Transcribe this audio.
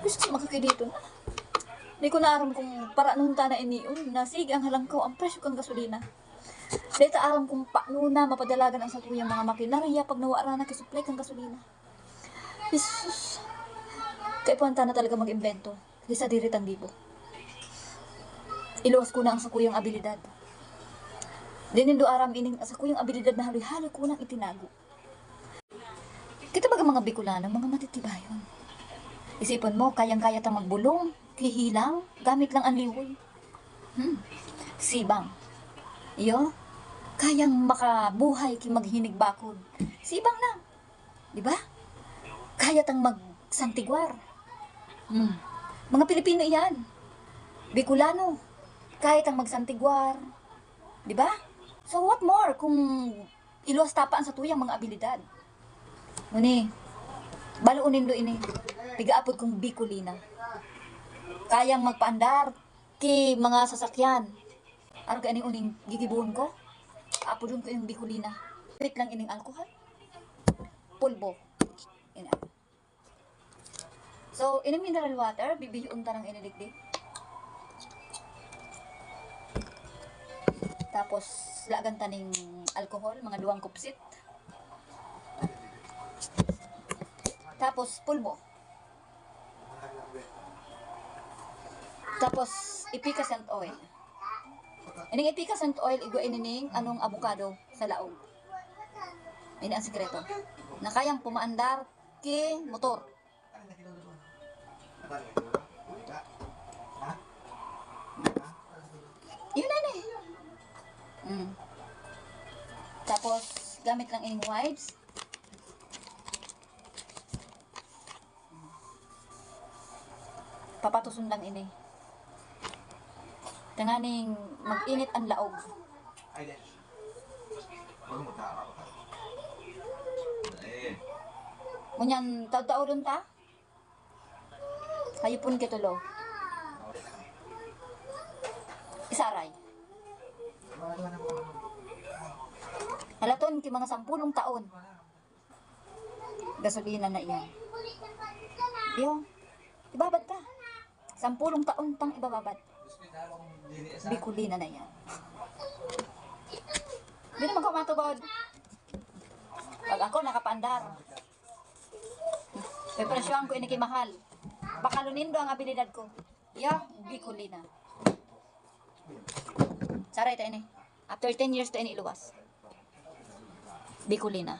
Gusto makakay dito na. Di ko na aram kung para nung na iniun. Nasig ang halangkaw ang presyo kang gasolina. Dito aram kung paano na mapadalagan ang satuyang mga makinarya pag nawara na kisupply kang gasolina. Jesus. Kaipanta na talaga mag-imbento. Isa diritang libo. Iluwas ko na ang sakuyang abilidad. Dinindo aram ining sakuyang abilidad na haloy-haloy ko nang itinago. Kita baga mga Bicolano, mga matitibayon. Isipan mo, kayang-kaya tang magbulong, hihilang, gamit lang ang liwoy. Sibang. Iyo, kayang makabuhay ki maghinig bakod. Sibang lang. Di ba? Kaya tang magsantigwar. Mga Pilipino yan. Bicolano, kaya tang magsantigwar. Di ba? So what more kung iluwas tapaan sa tuyang mga abilidad. Ngunit, baluunin do ini. Pigaapod kong Bicolina. Kayang magpaandar ki mga sasakyan. Ano ka ining uning gigibuhon ko? Apodon ko yung Bicolina. Wait lang ining alcohol. Pulbo. Ina. So, ining mineral water, bibiyuon ta ng iniligdig. Tapos, lagan ta ning alcohol, mga 2 kupsit. Tapos, pulbo. Tapos, epicacent oil. Ining epicacent oil, iguin ning anong avocado sa laog. Ini ang sikreto. Na kayang pumaandar ki motor. Yun na eh. Tapos, gamit lang ining wipes. Papatuson lang ini. Tanganing mag-init ang laog. Ngunyan, tao-tao rin ta? Hayupon kitulo. Isaray. Halaton ki mga 10 taon. Gasolina na iyan. Yo, ibabad ka. 10 taon tang ibababad. Bicolina na yan. Hindi naman ko matubod. Pag ako nakapaandar, may presyoan ko inikimahal. Baka lunindo ang abilidad ko. Bicolina. Saray tayo ini. After 10 years tayo ini iluwas. Bicolina.